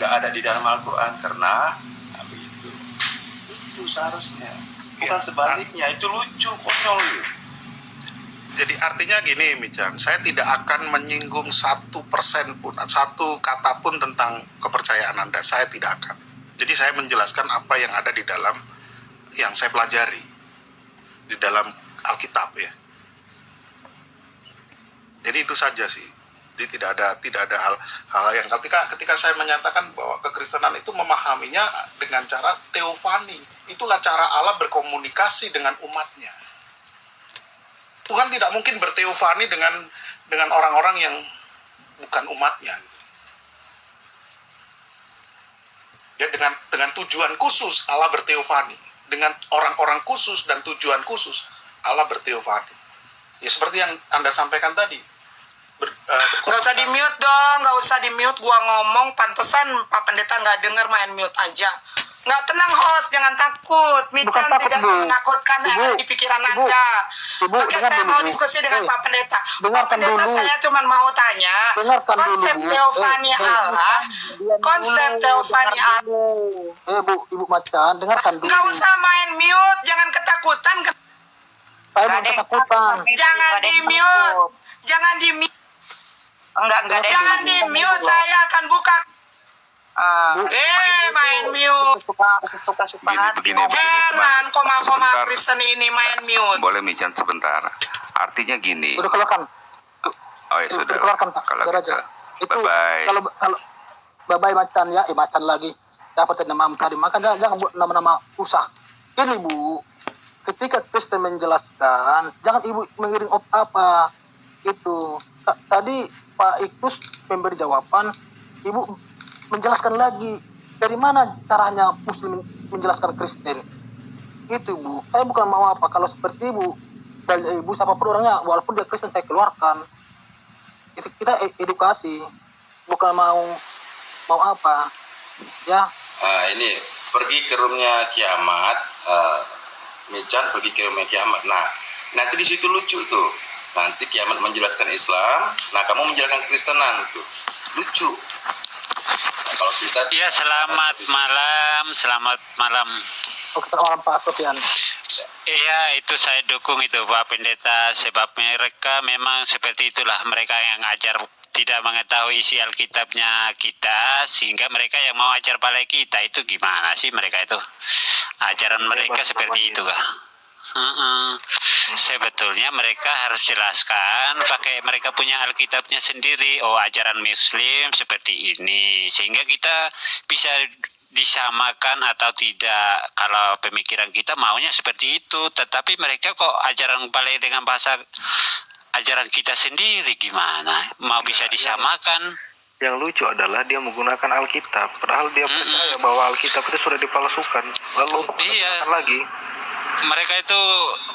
nggak ada di dalam Al-Quran karena itu seharusnya bukan sebaliknya. Itu lucu, konyol gitu. Jadi artinya gini, Mijan, saya tidak akan menyinggung 1% pun, satu kata pun tentang kepercayaan Anda. Saya tidak akan. Jadi saya menjelaskan apa yang ada di dalam, yang saya pelajari di dalam Alkitab ya. Jadi itu saja sih. Jadi tidak ada hal yang ketika saya menyatakan bahwa kekristenan itu memahaminya dengan cara teofani. Itulah cara Allah berkomunikasi dengan umatnya. Tuhan tidak mungkin berteofani dengan orang-orang yang bukan umatnya. Ya, dengan tujuan khusus Allah berteofani. Dengan orang-orang khusus dan tujuan khusus Allah berteofani. Ya seperti yang Anda sampaikan tadi. Nggak usah di-mute dong, nggak usah di-mute. Gua ngomong, pantesan Pak Pendeta nggak denger, main mute aja. Nggak, tenang host, jangan takut. Mican tidak menakutkan di pikiran Anda. Oke, saya mau diskusi dengan Pak Pendeta. Pak Pendeta, saya cuma mau tanya, konsep teofani Allah, konsep teofani Allah. Ibu Macan, dengarkan dulu. Nggak usah main mute, jangan ketakutan. Saya belum ketakutan. Jangan di-mute. Jangan di-mute. Enggak. Jangan di-mute, saya akan buka. Main mute. Suka Begini, Heran, koma sebentar. Kristen ini main mute. Boleh Mijan sebentar. Artinya gini. Udah keluarkan. Oh ya sudah. Udah keluarkan Pak. Kalau Udah gitu. aja. Itu Bye-bye. kalau bye-bye Macan ya, Macan lagi. Dapat nama tadi, maka jangan buat nama-nama usah. Ini Bu, ketika Kristen menjelaskan, jangan Ibu mengiring apa itu. Tadi Pak Ikus memberi jawaban, Ibu menjelaskan lagi dari mana caranya Muslim menjelaskan Kristen. Itu Bu, saya bukan mau apa, kalau seperti Ibu dan Ibu siapapun orangnya, walaupun dia Kristen saya keluarkan. Itu kita edukasi, bukan mau apa ya. Ini pergi ke roomnya Kiamat, Mican pergi ke roomnya Kiamat. Nah, nanti di situ lucu tuh. Nanti Kiamat menjelaskan Islam, nah kamu menjelaskan Kristenan tuh. Lucu. Nah, kalau kita selamat malam. Oke, malam Pak Sofian. Iya, itu saya dukung itu Pak Pendeta, sebab mereka memang seperti itulah, mereka yang ajar tidak mengetahui isi Alkitabnya kita, sehingga mereka yang mau ajar balik kita. Itu gimana sih mereka itu? Ajaran mereka seperti itu kah? Sebetulnya mereka harus jelaskan pakai mereka punya Alkitabnya sendiri. Oh, ajaran Muslim seperti ini, sehingga kita bisa disamakan atau tidak. Kalau pemikiran kita maunya seperti itu, tetapi mereka kok ajaran balik dengan bahasa ajaran kita sendiri, gimana mau bisa disamakan? Yang lucu adalah dia menggunakan Alkitab, padahal dia percaya bahwa Alkitab itu sudah dipalsukan, lalu menggunakan lagi. Mereka itu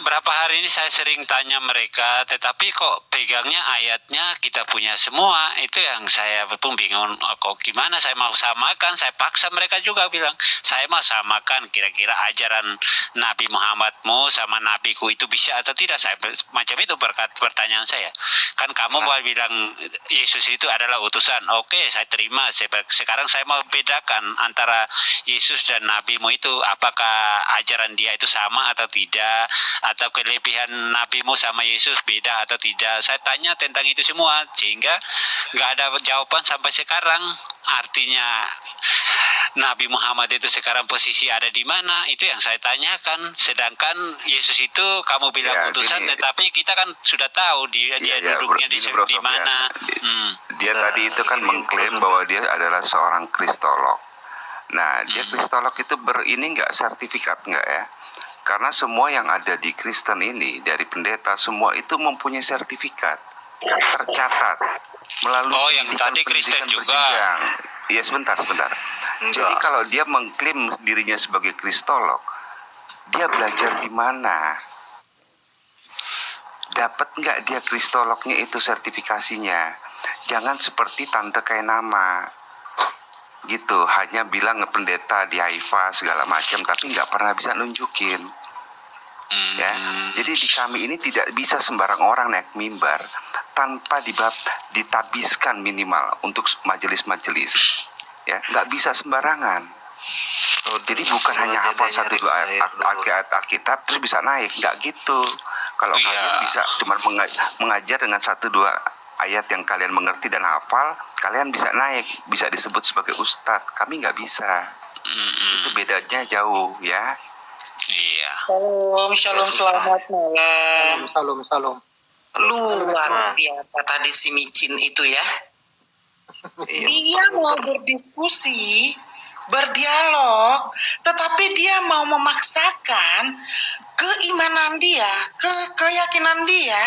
berapa hari ini saya sering tanya mereka, tetapi kok pegangnya ayatnya kita punya semua. Itu yang saya pun bingung, kok gimana saya mau samakan. Saya paksa mereka juga bilang, saya mau samakan kira-kira ajaran Nabi Muhammadmu sama nabiku itu bisa atau tidak. Saya macam itu pertanyaan saya. Kan kamu mau bilang Yesus itu adalah utusan. Oke, saya terima. Sekarang saya mau bedakan antara Yesus dan nabimu itu, apakah ajaran dia itu sama atau tidak, atau kelebihan nabimu sama Yesus beda atau tidak. Saya tanya tentang itu semua, sehingga nggak ada jawaban sampai sekarang. Artinya Nabi Muhammad itu sekarang posisi ada di mana, itu yang saya tanyakan. Sedangkan Yesus itu kamu bilang utusan, tetapi kita kan sudah tahu dia duduknya di mana. Dia tadi itu kan mengklaim bahwa dia adalah seorang kristolog. Nah, dia kristolog itu ini nggak sertifikat nggak ya? Karena semua yang ada di Kristen ini, dari pendeta, semua itu mempunyai sertifikat, tercatat melalui yang tadi Kristen juga. Iya, sebentar. Jadi kalau dia mengklaim dirinya sebagai kristolog, dia belajar di mana? Dapat nggak dia kristolognya itu sertifikasinya? Jangan seperti tante kayak nama. Gitu, hanya bilang ngependeta di Haifa segala macam, tapi nggak pernah bisa nunjukin. Ya, jadi di kami ini tidak bisa sembarang orang naik mimbar tanpa ditabiskan minimal untuk majelis-majelis. ya nggak bisa sembarangan. Jadi bukan hanya hafal satu dua ayat Alkitab terus bisa naik, nggak gitu. Kalau Iya. kalian bisa cuma mengajar dengan satu dua ayat yang kalian mengerti dan hafal, kalian bisa naik, bisa disebut sebagai ustadz. Kami nggak bisa. Itu bedanya jauh ya. Iya. Shalom, selamat malam. Salam. Luar biasa tadi si micin itu ya. Iya. Dia mau berdiskusi, berdialog, tetapi dia mau memaksakan keimanan dia, keyakinan dia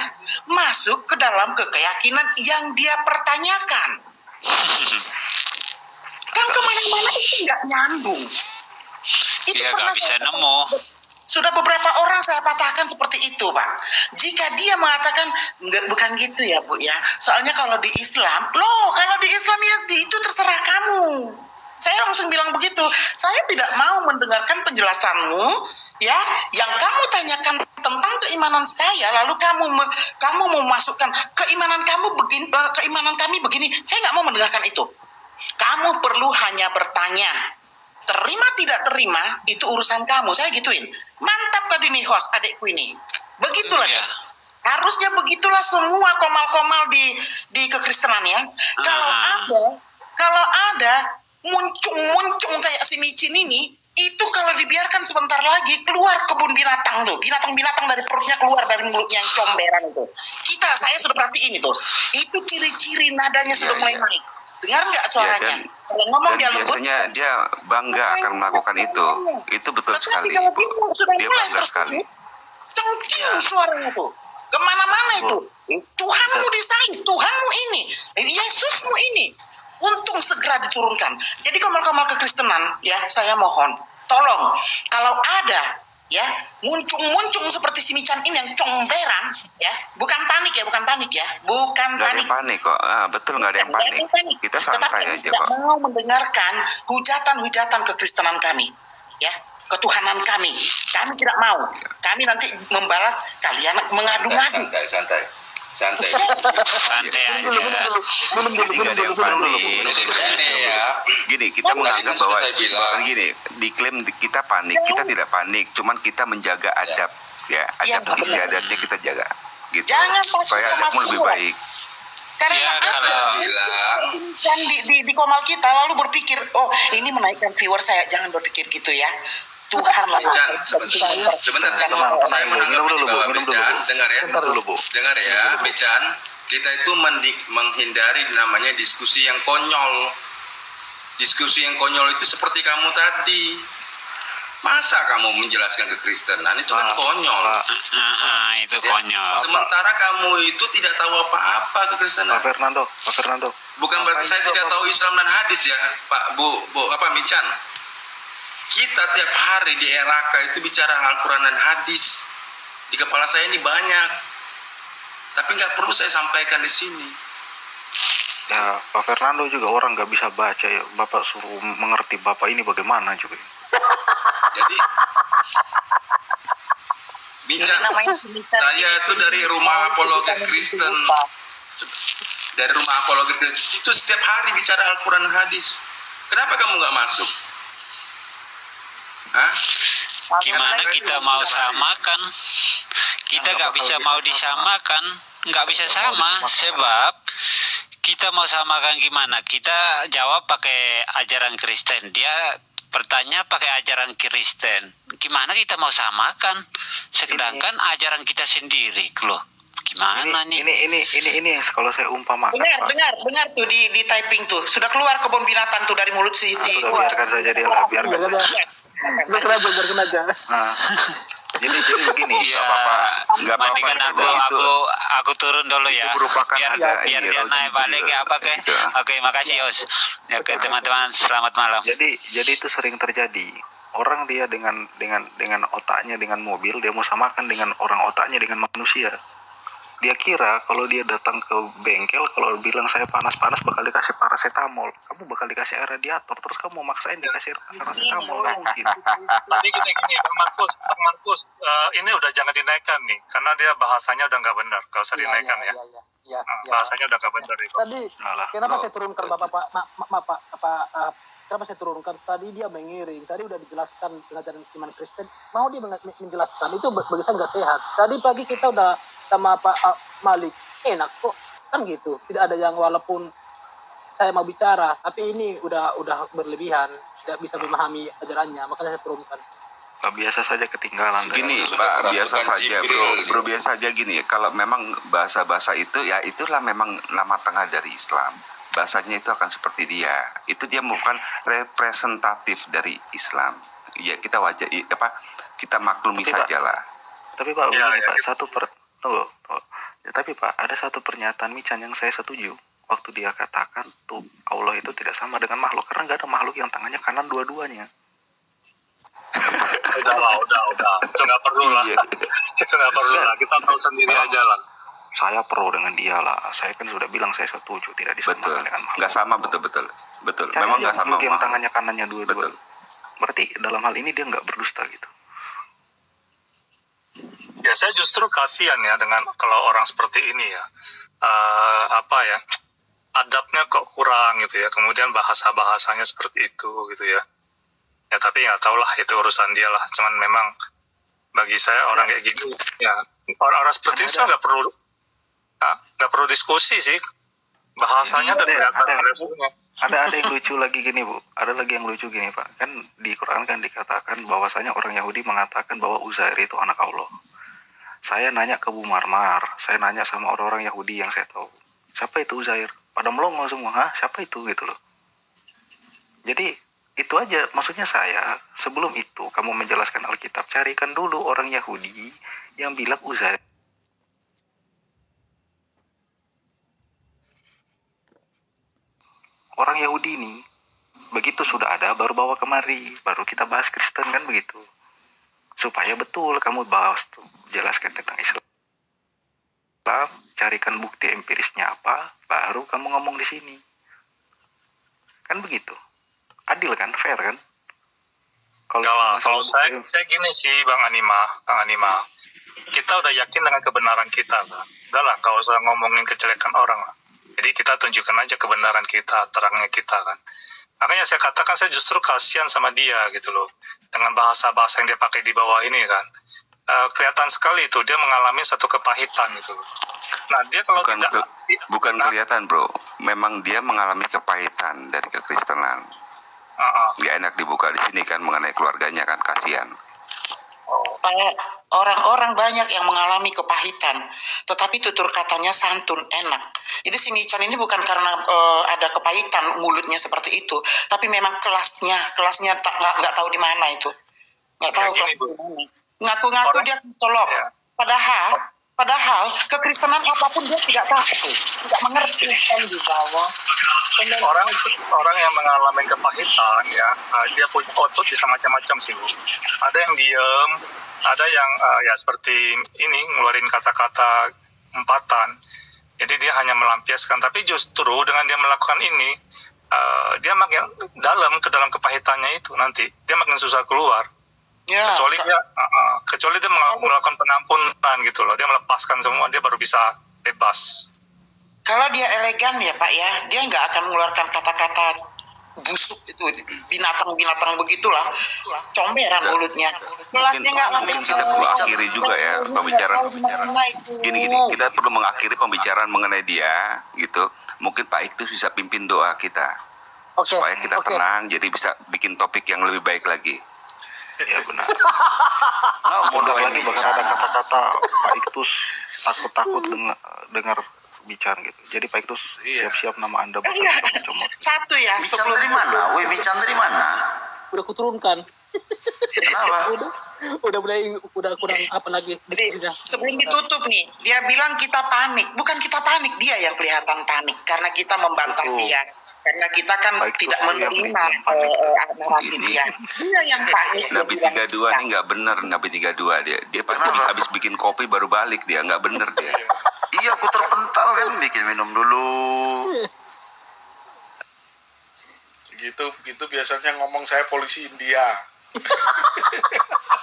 masuk ke dalam keyakinan yang dia pertanyakan. Kan kemana-mana itu nggak nyambung. Itu Dia pernah nggak bisa saya nemu. sudah beberapa orang saya patahkan seperti itu, Pak. Jika dia mengatakan enggak, bukan gitu ya, Bu ya. Soalnya kalau di Islam, kalau di Islam ya itu terserah kamu. Saya langsung bilang begitu. Saya tidak mau mendengarkan penjelasanmu ya, yang kamu tanyakan tentang keimanan saya, lalu kamu mau masukkan keimanan kamu begini, keimanan kami begini. Saya nggak mau mendengarkan itu. Kamu perlu hanya bertanya. Terima tidak terima itu urusan kamu. Saya gituin. Mantap tadi nih host adikku ini. Begitulah Iya. dia. Harusnya begitulah semua komal-komal di kekristenan ya. Kalau ada muncung kayak si micin ini, itu kalau dibiarkan sebentar lagi keluar kebun binatang tuh. Binatang-binatang dari perutnya keluar dari mulutnya yang comberan itu. Saya sudah perhatiin itu. Itu ciri-ciri nadanya sudah mulai naik. Dengar nggak suaranya? Kalau ngomong Dan dia lembut. biasanya dia bangga akan melakukan itu. Itu betul sekali. Kalau dia sudah Dia mulai bangga sekali. tersebut, cengking suaranya tuh. Kemana-mana itu. Tuhanmu di sana, Tuhanmu ini, Yesusmu ini. Untung segera diturunkan. Jadi komal-komal kekristenan, ya saya mohon, tolong kalau ada ya muncung seperti si Mican ini yang comberan, ya bukan panik ya, bukan Nggak ada yang panik kok. Betul nggak ada yang panik. Kita Tetapi santai kami aja tidak kok. mau mendengarkan hujatan kekristenan kami, ya ketuhanan kami. Kami tidak mau. Kami nanti membalas kalian mengadu-ngadu. Santai. Santai aja. Jadi nggak ada yang panik. Ini ya. Gini, kita menganggap Tadi kan bahwa sudah saya bilang. gini, diklaim kita panik, kita tidak panik, cuman kita menjaga adab, ya, Ya, adab istiadatnya kita jaga, gitu, Jangan takut supaya sama adabmu lebih Tuhan. baik. Karena Ya, apa? kalau bilang. Kan di komal kita lalu berpikir, oh ini menaikkan viewer saya, jangan berpikir gitu ya. Tuhan lah. Mican, sebentar saya tenang, menanggapi minum di dulu, bawah minum dulu, Mican. Bu. Dengar ya. Bentar dulu, Bu. Dengar ya, Mican. Kita itu menghindari namanya diskusi yang konyol. Diskusi yang konyol itu seperti kamu tadi. Masa kamu menjelaskan kekristenan itu kan konyol. Itu konyol. Sementara kamu itu tidak tahu apa-apa kekristenan. Pak Fernando. Bukan berarti saya tidak tahu Islam dan hadis ya, Pak, Bu, Mican. Kita tiap hari di Eraka itu bicara Al-Quran dan hadis. Di kepala saya ini banyak. Tapi nggak perlu saya sampaikan di sini. Ya, Pak Fernando juga orang nggak bisa baca ya. Bapak suruh mengerti Bapak ini bagaimana juga. Jadi, Mican, saya itu dari rumah apologi Kristen. Dari rumah apologi Kristen. Itu setiap hari bicara Al-Quran dan hadis. Kenapa kamu nggak masuk? Hah? Gimana kita mau samakan? Kita nggak bisa mau disamakan, nggak bisa sama sebab kita mau samakan gimana? Kita jawab pakai ajaran Kristen, dia bertanya pakai ajaran Kristen. Gimana kita mau samakan? Sedangkan ajaran kita sendiri, loh. Gimana nih? Ini yang kalau saya umpamakan. Pak. Dengar tuh di typing tuh. Sudah keluar kebun binatang tuh dari mulut si. Sudah biarkan saja dia lah, biarkan. Biarkan aja. Nah, jadi begini. Iya, nggak apa-apa, mendingan itu. aku turun dulu ya. Itu merupakan biar ada dia iya, naik balik ya apa ke? Iya. Oke, makasih Yos. Oke, teman-teman, selamat malam. Jadi itu sering terjadi. Orang dia dengan otaknya dengan mobil, dia mau samakan dengan orang otaknya dengan manusia. Dia kira kalau dia datang ke bengkel, kalau bilang saya panas-panas bakal dikasih paracetamol. Kamu bakal dikasih air radiator, terus kamu mau maksain dikasih paracetamol. Kan mungkin. Jadi gini, Bang Markus, ini udah jangan dinaikkan nih, karena dia bahasanya udah nggak benar kalau usah dinaikkan ya. Ya, ya. Bahasanya udah gak benar itu. Tadi Salah. kenapa Bro. saya turunkan Bapak kenapa saya turunkan? Tadi dia mengiring, tadi udah dijelaskan pengajaran iman Kristen, mau dia menjelaskan itu bagi saya nggak sehat. Tadi pagi kita udah sama Pak Malik, enak kok kan gitu. Tidak ada yang walaupun saya mau bicara, tapi ini udah berlebihan, tidak bisa memahami ajarannya, makanya saya turunkan. Pak, biasa saja ketinggalan. Gini Sudah Pak, kerasukan biasa saja Jibril. bro biasa saja gini. Kalau memang bahasa-bahasa itu ya itulah memang nama tengah dari Islam. Bahasanya itu akan seperti dia. Itu dia bukan representatif dari Islam. Ya kita kita maklumi Tapi, Pak, sajalah. Tapi Pak, Ya, begini ya. Pak, tunggu. Ya, tapi Pak, ada satu pernyataan Michan yang saya setuju. Waktu dia katakan tuh Allah itu tidak sama dengan makhluk, karena nggak ada makhluk yang tangannya kanan dua-duanya. Udah. Itu nggak perlu lah. Iya. Itu nggak perlu lah. Kita tahu sendiri aja lah. Saya pro dengan dia lah. Saya kan sudah bilang saya setuju, tidak disamakan Betul. dengan makhluk. Nggak sama betul. Cari Memang aja nggak sama makhluk yang makhluk. tangannya kanannya dua-dua. Betul. Berarti dalam hal ini dia nggak berdusta gitu. Ya saya justru kasihan ya dengan kalau orang seperti ini ya. Adabnya kok kurang gitu ya. Kemudian bahasanya seperti itu gitu ya. Ya tapi nggak tahu lah, itu urusan dia lah. Cuman memang bagi saya orang kayak gini ya, orang-orang seperti itu nggak perlu diskusi sih. Bahasanya udah kelihatan levelnya. Ada yang lucu lagi gini Bu. Ada lagi yang lucu gini Pak. Kan di Quran kan dikatakan bahwasanya orang Yahudi mengatakan bahwa Uzair itu anak Allah. Saya nanya ke Bu Marmar, saya nanya sama orang-orang Yahudi yang saya tahu, siapa itu Uzair? Pada melongo semua, hah? Siapa itu gitu loh. Jadi itu aja, maksudnya saya, sebelum itu kamu menjelaskan Alkitab, carikan dulu orang Yahudi yang bilang Uzair. Orang Yahudi ini, begitu sudah ada, baru bawa kemari, baru kita bahas Kristen kan begitu. Supaya betul kamu bahas, jelaskan tentang Islam, carikan bukti empirisnya apa, baru kamu ngomong di sini. Kan begitu. Adil kan, fair kan? Kalau saya gini sih Bang Anima, kita udah yakin dengan kebenaran kita kan. Udah lah, kalau usah ngomongin kejelekan orang lah. Jadi kita tunjukkan aja kebenaran kita, terangnya kita kan. Makanya saya katakan saya justru kasihan sama dia gitu loh. Dengan bahasa-bahasa yang dia pakai di bawah ini kan. Kelihatan sekali itu dia mengalami satu kepahitan gitu loh. Nah dia kalau bukan kelihatan bro, memang dia mengalami kepahitan dari kekristenan. Nggak enak dibuka di sini kan mengenai keluarganya kan, kasihan. Orang-orang banyak yang mengalami kepahitan, tetapi tutur katanya santun, enak. Jadi si Michan ini bukan karena ada kepahitan mulutnya seperti itu, tapi memang kelasnya nggak tahu di mana itu, nggak tahu kelas di mana. Ngaku-ngaku dia Kristolog, padahal kekristenan apapun dia tidak tahu, tidak mengerti kan di bawah. Orang yang mengalami kepahitan ya, dia punya otot bisa macam-macam sih Bu. Ada yang diem, ada yang ya seperti ini ngeluarin kata-kata empatan. Jadi dia hanya melampiaskan, tapi justru dengan dia melakukan ini, dia makin ke dalam kepahitannya itu nanti dia makin susah keluar. Ya, Kecuali dia melakukan pengampunan gitu loh, dia melepaskan semua, dia baru bisa bebas. kalau dia elegan ya Pak ya, dia nggak akan mengeluarkan kata-kata busuk itu, binatang-binatang begitulah, comberan mulutnya. Kelasnya nggak Mungkin kita perlu akhiri juga ya pembicaraan. Gini, kita perlu mengakhiri pembicaraan mengenai dia gitu. Mungkin Pak Iktus bisa pimpin doa kita supaya kita tenang, jadi bisa bikin topik yang lebih baik lagi. Ya benar. Bentar lagi bakal ada kata-kata Pak Iktus takut-takut dengar bicara gitu. Jadi Pak Iktus siap-siap nama Anda bakal kita comot. Satu ya. Bican dari mana? Bican dari mana? Udah kuturunkan. Kenapa? udah kurang apa lagi diskusinya. Sebelum ditutup nih, dia bilang kita panik. Bukan kita panik, dia yang kelihatan panik karena kita membantah dia. Karena kita kan tidak menerima narasi dia. Dia yang panik. Nabi 32 ini nggak bener, Nabi 32 dia pasti habis bikin kopi baru balik, dia nggak bener dia. Iya, aku terpental kan, bikin minum dulu. Gitu biasanya ngomong saya polisi India.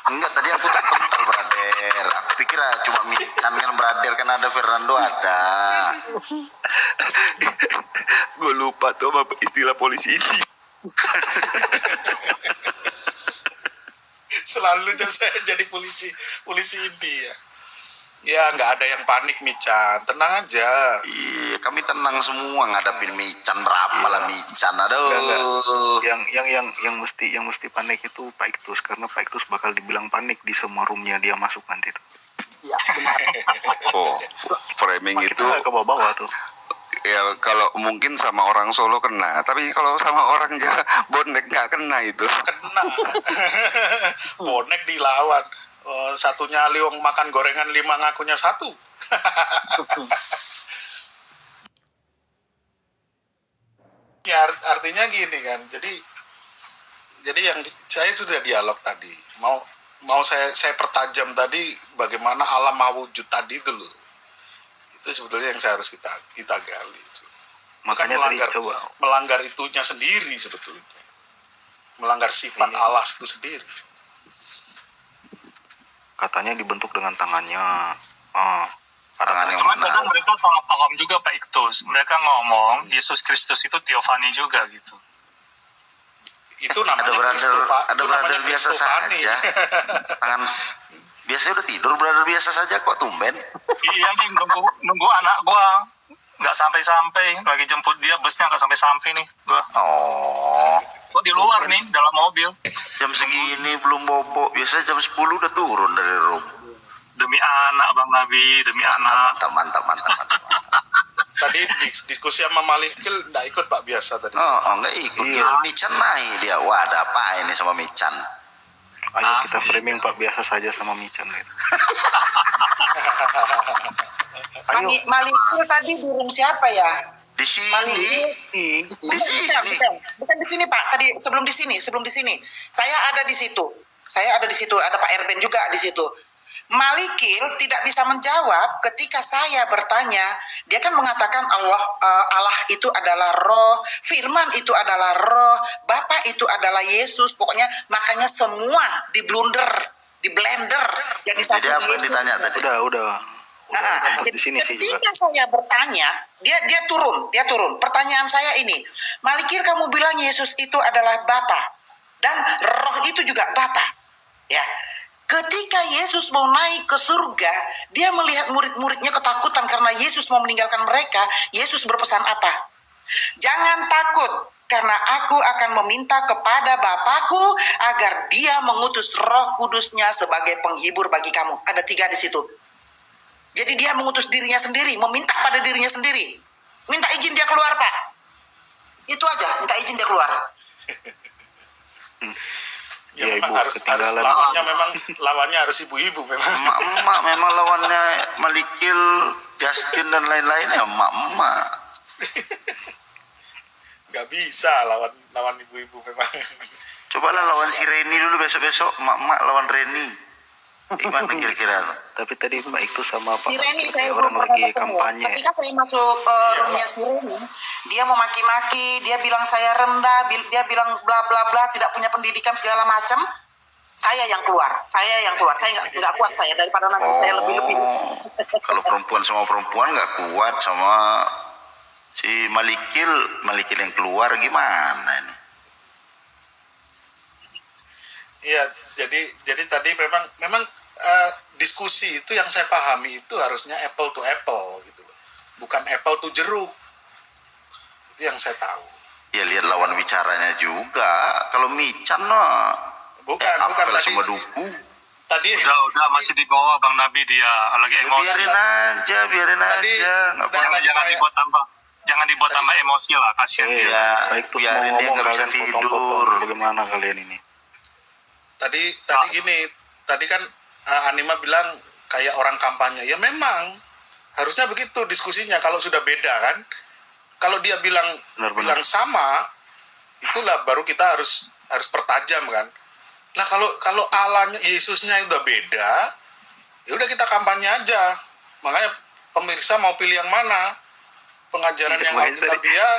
Enggak, tadi aku terpental berada. brother. Aku pikir cuma Mican kan brother, kan ada Fernando ada. Gue lupa tuh apa istilah polisi ini. Selalu saya jadi polisi ini ya. Ya nggak ada yang panik Mican, tenang aja. Iya, kami tenang semua ngadapin Mican, berapa lah Mican, aduh. Enggak. Yang mesti panik itu Pak Iktus, karena Pak Iktus bakal dibilang panik di semua roomnya dia masuk nanti tuh. Ya, benar. Oh, framing Kita itu nggak ke bawah tuh. ya kalau mungkin sama orang Solo kena, tapi kalau sama orang Jawa bonek nggak kena itu. Kena. Bonek dilawan. Satunya liwang makan gorengan 5 ngakunya 1. Ya artinya gini kan. Jadi yang saya sudah dialog tadi. Mau saya pertajam tadi bagaimana alam mawujud tadi dulu. Itu sebetulnya yang saya harus kita gali. Makanya tadi coba melanggar itunya sendiri sebetulnya. Melanggar sifat Allah itu sendiri. katanya dibentuk dengan tangannya. Tangan yang Cuman mana? kadang mereka salah paham juga Pak Iktus. Mereka ngomong Yesus Kristus itu teofani juga gitu. Itu namanya ada brother biasa Kristofani. saja. Tangan biasa udah tidur, brother biasa saja kok tumben. Iya nih nunggu anak gua nggak sampai lagi jemput dia, busnya nggak sampai nih gua. Oh, Gua di luar nih dalam mobil. jam segini belum bobo. Biasa jam 10 udah turun dari room. Demi anak Bang Nabi, demi anak. Mantap. Tadi diskusi sama Malikil nggak ikut Pak biasa tadi. Nggak ikut. Kira Mican naik dia. Wah, ada apa ini sama Mican? Ayo kita framing Pak biasa saja sama Mican gitu. Ayo. Malikil tadi di room siapa ya? Di sini. Bukan di sini Pak. Tadi sebelum di sini. Saya ada di situ. Ada Pak Erben juga di situ. Malikil tidak bisa menjawab ketika saya bertanya. Dia kan mengatakan Allah itu adalah roh, Firman itu adalah roh, Bapa itu adalah Yesus. Pokoknya makanya semua di blender yang Jadi disebut apa yang Yesus. ditanya tadi? Udah di sini sih juga. Ketika saya bertanya, dia turun. Pertanyaan saya ini, Malikil kamu bilang Yesus itu adalah Bapa dan roh itu juga Bapa. Ya. Ketika Yesus mau naik ke surga, dia melihat murid-muridnya ketakutan karena Yesus mau meninggalkan mereka. Yesus berpesan apa? Jangan takut, karena aku akan meminta kepada Bapakku agar dia mengutus Roh Kudusnya sebagai penghibur bagi kamu. Ada 3 di situ. Jadi dia mengutus dirinya sendiri, meminta pada dirinya sendiri. Minta izin dia keluar, Pak. Itu aja, minta izin dia keluar. Ya, Ya, memang Ibu, harus ketinggalan. lawannya harus ibu-ibu memang. Emak-emak memang lawannya Malikil, Justin dan lain-lain ya emak-emak. Nggak bisa lawan ibu-ibu memang. Cobalah lawan si Reni dulu besok-besok, emak-emak lawan Reni. Gimana kira-kira tuh? Tapi tadi Pak Iktus sama Pak Si Reni Iktus saya orang belum lagi pernah ketemu. kampanye. Ketika saya masuk roomnya si Reni, dia mau maki-maki, dia bilang saya rendah, dia bilang bla bla bla, tidak punya pendidikan segala macam. Saya yang keluar, saya nggak kuat saya daripada nanti saya lebih-lebih. Kalau perempuan sama perempuan nggak kuat, sama si Malikil yang keluar gimana ini? Iya, jadi tadi memang diskusi itu yang saya pahami itu harusnya apple to apple gitu loh. Bukan apple to jeruk. Itu yang saya tahu. Ya lihat lawan bicaranya juga. Kalau Mican Bukan apel tadi. sama duku. Tadi Udah masih di bawah Bang Nabi dia lagi emosi. Biarin Tadi- aja. Nggak tadi- apa-apa. Jangan dibuat tambah emosi lah, kasihan dia. Ya, Pak Iktus biarin mau dia ngomong nggak bisa kalian tidur. potong-potong. Bagaimana kalian ini? tadi gini, tadi kan Anima bilang kayak orang kampanye. Ya memang harusnya begitu diskusinya kalau sudah beda kan. Kalau dia bilang Benar-benar. sama, itulah baru kita harus pertajam kan. Nah kalau Allahnya Yesusnya udah beda, ya udah kita kampanye aja. Makanya pemirsa mau pilih yang mana? Pengajaran yang Alkitabiah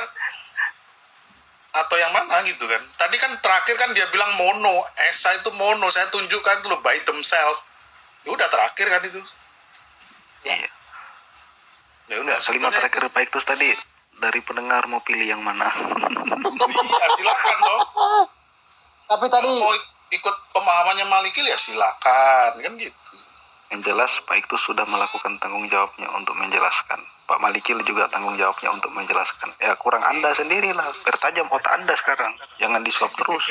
atau yang mana gitu kan. Tadi kan terakhir kan dia bilang mono, Esa itu mono, saya tunjukkan tuh by themselves. Ya udah terakhir kan itu. Iya. Ya udah, Kalimat sebetulnya terakhir Pak Iktus tadi, dari pendengar mau pilih yang mana? iya, silakan dong. Tapi tadi Mau ikut pemahamannya Malikil ya silakan, kan gitu. Yang jelas Pak Iktus sudah melakukan tanggung jawabnya untuk menjelaskan. Pak Malikil juga tanggung jawabnya untuk menjelaskan. Ya kurang Anda sendirilah, pertajam otak Anda sekarang. Jangan disuap terus.